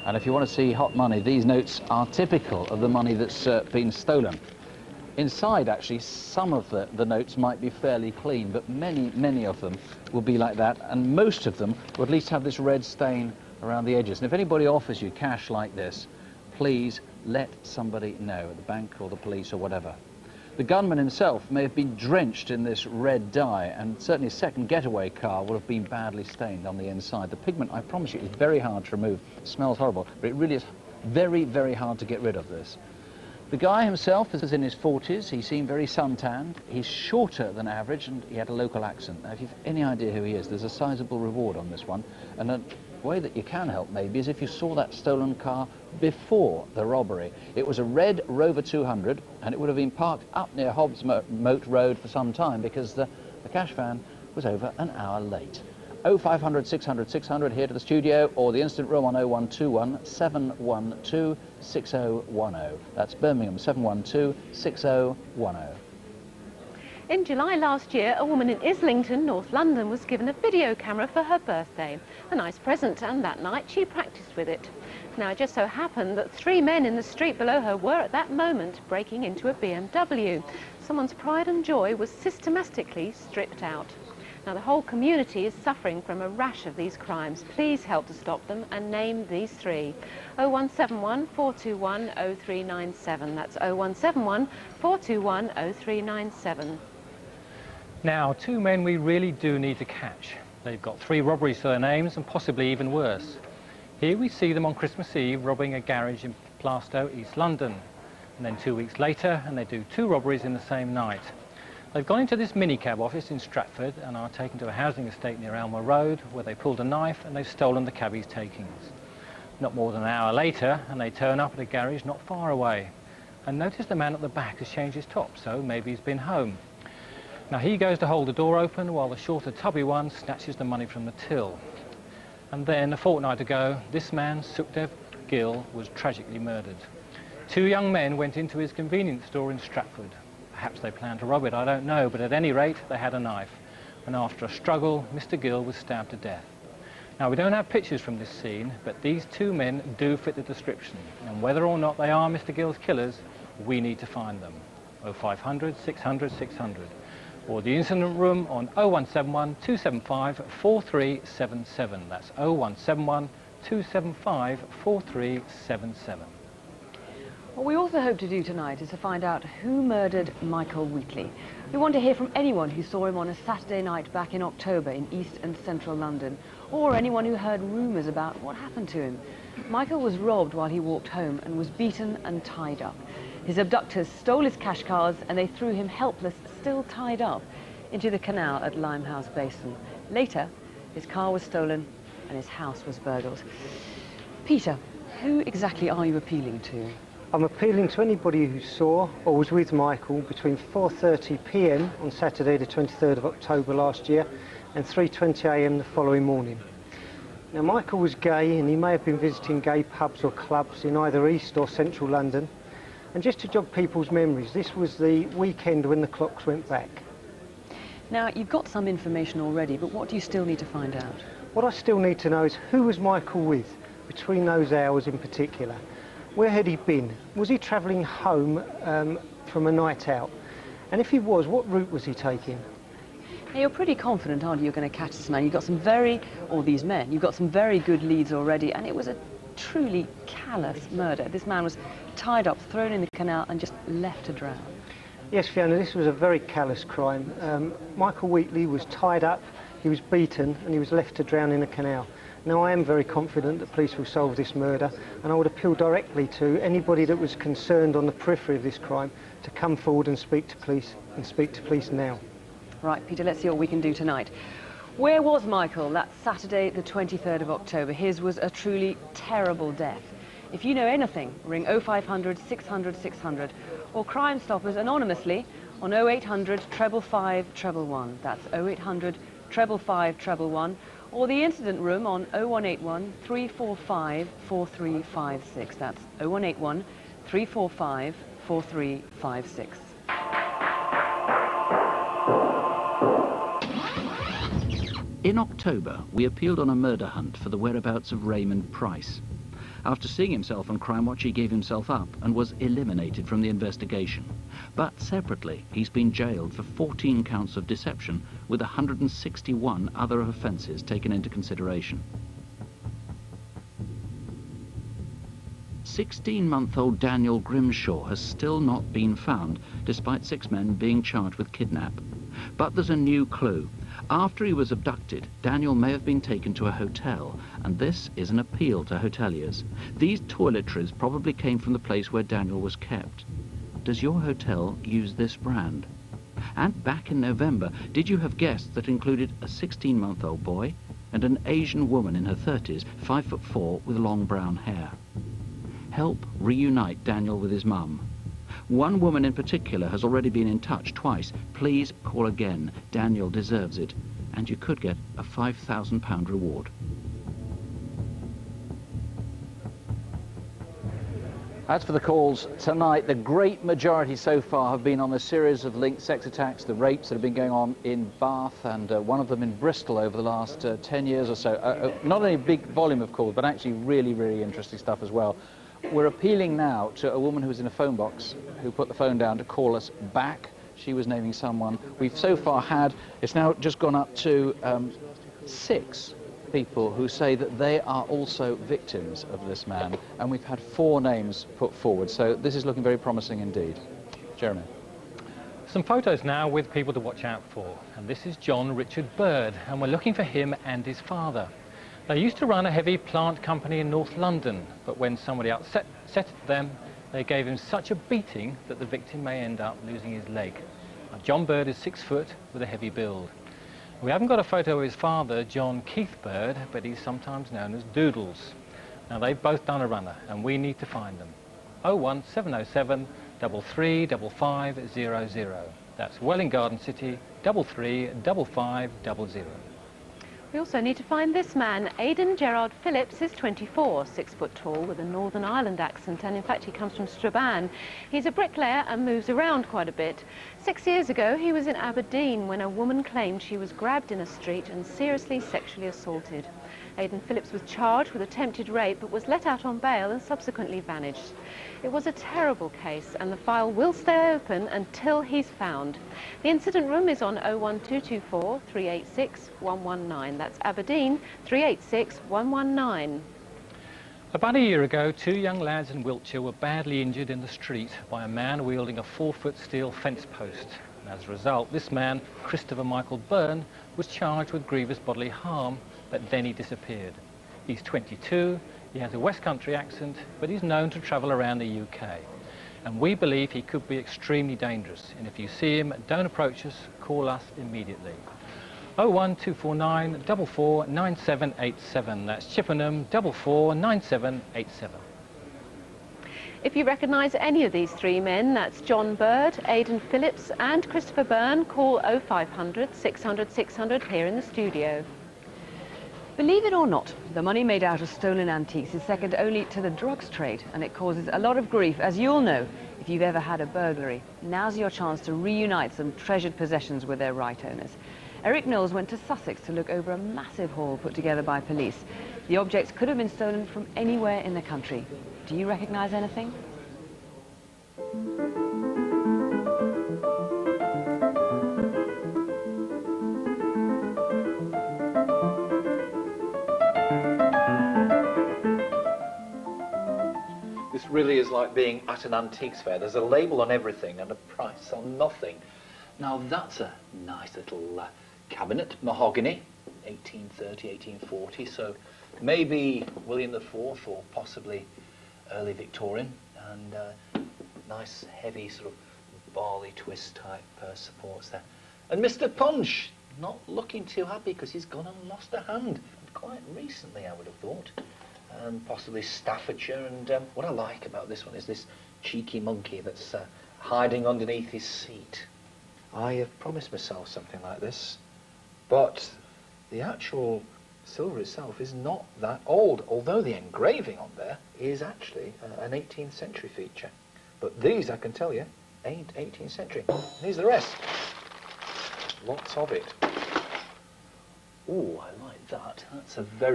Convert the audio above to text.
And if you want to see hot money, these notes are typical of the money that's been stolen. Inside, actually, some of the notes might be fairly clean, but many of them will be like that, and most of them will at least have this red stain around the edges. And if anybody offers you cash like this, please let somebody know, at the bank or the police or whatever. The gunman himself may have been drenched in this red dye, and certainly a second getaway car will have been badly stained on the inside. The pigment, I promise you, is very hard to remove. It smells horrible, but it really is very hard to get rid of this. The guy himself is in his 40s. He seemed very suntanned. He's shorter than average, and he had a local accent. Now, if you've any idea who he is, there's a sizable reward on this one. And a way that you can help, maybe, is if you saw that stolen car before the robbery. It was a red Rover 200, and it would have been parked up near Hobbs Moat Road for some time, because the cash van was over an hour late. 0500 600 600 here to the studio, or the instant room on 0121 712 6010. That's Birmingham, 712 6010. In July last year, a woman in Islington, North London, was given a video camera for her birthday. A nice present, and that night she practiced with it. Now, it just so happened that 3 men in the street below her were at that moment breaking into a BMW. Someone's pride and joy was systematically stripped out. Now, the whole community is suffering from a rash of these crimes. Please help to stop them and name these 3. 0171 421 0397. That's 0171 421 0397. Now, 2 men we really do need to catch. They've got 3 robberies to their names, and possibly even worse. Here we see them on Christmas Eve robbing a garage in Plaistow, East London. And then 2 weeks later, and they do 2 robberies in the same night. They've gone into this minicab office in Stratford and are taken to a housing estate near Elmer Road, where they pulled a knife and they've stolen the cabbie's takings. Not more than an hour later, and they turn up at a garage not far away. And notice the man at the back has changed his top, so maybe he's been home. Now, he goes to hold the door open while the shorter, tubby one snatches the money from the till. And then, a fortnight ago, this man, Sukhdev Gill, was tragically murdered. 2 young men went into his convenience store in Stratford. Perhaps they planned to rob it, I don't know, but at any rate, they had a knife. And after a struggle, Mr. Gill was stabbed to death. Now, we don't have pictures from this scene, but these 2 men do fit the description. And whether or not they are Mr. Gill's killers, we need to find them. 0500 600 600. Or the incident room on 0171 275 4377. That's 0171 275 4377. What we also hope to do tonight is to find out who murdered Michael Wheatley. We want to hear from anyone who saw him on a Saturday night back in October in East and Central London, or anyone who heard rumours about what happened to him. Michael was robbed while he walked home and was beaten and tied up. His abductors stole his cash cards and they threw him helpless, still tied up, into the canal at Limehouse Basin. Later, his car was stolen and his house was burgled. Peter, who exactly are you appealing to? I'm appealing to anybody who saw or was with Michael between 4:30 p.m. on Saturday the 23rd of October last year and 3:20 a.m. the following morning. Now, Michael was gay and he may have been visiting gay pubs or clubs in either East or Central London. And just to jog people's memories, this was the weekend when the clocks went back. Now, you've got some information already, but what do you still need to find out? What I still need to know is who was Michael with between those hours in particular. Where had he been? Was he travelling home from a night out? And if he was, what route was he taking? Now, you're pretty confident, aren't you, you're going to catch this man? You've got some these men, you've got some very good leads already, and it was a truly callous murder. This man was tied up, thrown in the canal and just left to drown. Yes, Fiona, this was a very callous crime. Michael Wheatley was tied up, he was beaten and he was left to drown in a canal. Now, I am very confident that police will solve this murder, and I would appeal directly to anybody that was concerned on the periphery of this crime to come forward and speak to police now. Right, Peter, let's see what we can do tonight. Where was Michael that Saturday the 23rd of October? His was a truly terrible death. If you know anything, ring 0500 600 600 or Crime Stoppers anonymously on 0800 555 111. That's 0800 555 111, or the incident room on 0181 345 4356. That's 0181 345 4356. In October, we appealed on a murder hunt for the whereabouts of Raymond Price. After seeing himself on Crimewatch, he gave himself up and was eliminated from the investigation. But separately, he's been jailed for 14 counts of deception, with 161 other offences taken into consideration. 16-month-old Daniel Grimshaw has still not been found, despite 6 men being charged with kidnap. But there's a new clue. After he was abducted, Daniel may have been taken to a hotel, and this is an appeal to hoteliers. These toiletries probably came from the place where Daniel was kept. Does your hotel use this brand? And back in November, did you have guests that included a 16-month-old boy and an Asian woman in her 30s, 5'4", with long brown hair? Help reunite Daniel with his mum. One woman in particular has already been in touch twice. Please call again. Daniel deserves it. And you could get a £5,000 reward. As for the calls tonight, the great majority so far have been on a series of linked sex attacks, the rapes that have been going on in Bath, and one of them in Bristol over the last 10 years or so. Not only a big volume of calls, but actually really, really interesting stuff as well. We're appealing now to a woman who was in a phone box who put the phone down to call us back. She was naming someone. We've so far had, it's now just gone up to 6 people who say that they are also victims of this man, and we've had 4 names put forward, so this is looking very promising indeed. Jeremy. Some photos now with people to watch out for, and this is John Richard Bird, and we're looking for him and his father. They used to run a heavy plant company in North London, but when somebody upset them, they gave him such a beating that the victim may end up losing his leg. Now, John Bird is 6 foot with a heavy build. We haven't got a photo of his father, John Keith Bird, but he's sometimes known as Doodles. Now, they've both done a runner, and we need to find them. 01707 335500. That's Welwyn Garden City, 335500. We also need to find this man. Aidan Gerard Phillips is 24, 6 foot tall with a Northern Ireland accent, and in fact he comes from Strabane. He's a bricklayer and moves around quite a bit. 6 years ago he was in Aberdeen when a woman claimed she was grabbed in a street and seriously sexually assaulted. Aidan Phillips was charged with attempted rape but was let out on bail and subsequently vanished. It was a terrible case and the file will stay open until he's found. The incident room is on 01224 386 119. That's Aberdeen 386 119. About a year ago, 2 young lads in Wiltshire were badly injured in the street by a man wielding a 4-foot steel fence post. And as a result, this man, Christopher Michael Byrne, was charged with grievous bodily harm, but then he disappeared. He's 22, he has a West Country accent, but he's known to travel around the UK. And we believe he could be extremely dangerous. And if you see him, don't approach us, call us immediately. 01249 449787. That's Chippenham 449787. If you recognise any of these 3 men, that's John Bird, Aidan Phillips and Christopher Byrne, call 0500 600 600 here in the studio. Believe it or not, the money made out of stolen antiques is second only to the drugs trade, and it causes a lot of grief, as you'll know if you've ever had a burglary. Now's your chance to reunite some treasured possessions with their right owners. Eric Knowles went to Sussex to look over a massive haul put together by police. The objects could have been stolen from anywhere in the country. Do you recognise anything? This really is like being at an antiques fair. There's a label on everything and a price on nothing. Now that's a nice little cabinet, mahogany, 1830, 1840, so maybe William IV or possibly early Victorian, and nice heavy sort of barley twist type supports there. And Mr. Punch, not looking too happy because he's gone and lost a hand, quite recently I would have thought. Possibly Staffordshire, and what I like about this one is this cheeky monkey that's hiding underneath his seat. I have promised myself something like this, but the actual silver itself is not that old, although the engraving on there is actually an 18th century feature. But these, I can tell you, ain't 18th century. And here's the rest. Lots of it. Oh, I like that. That's a very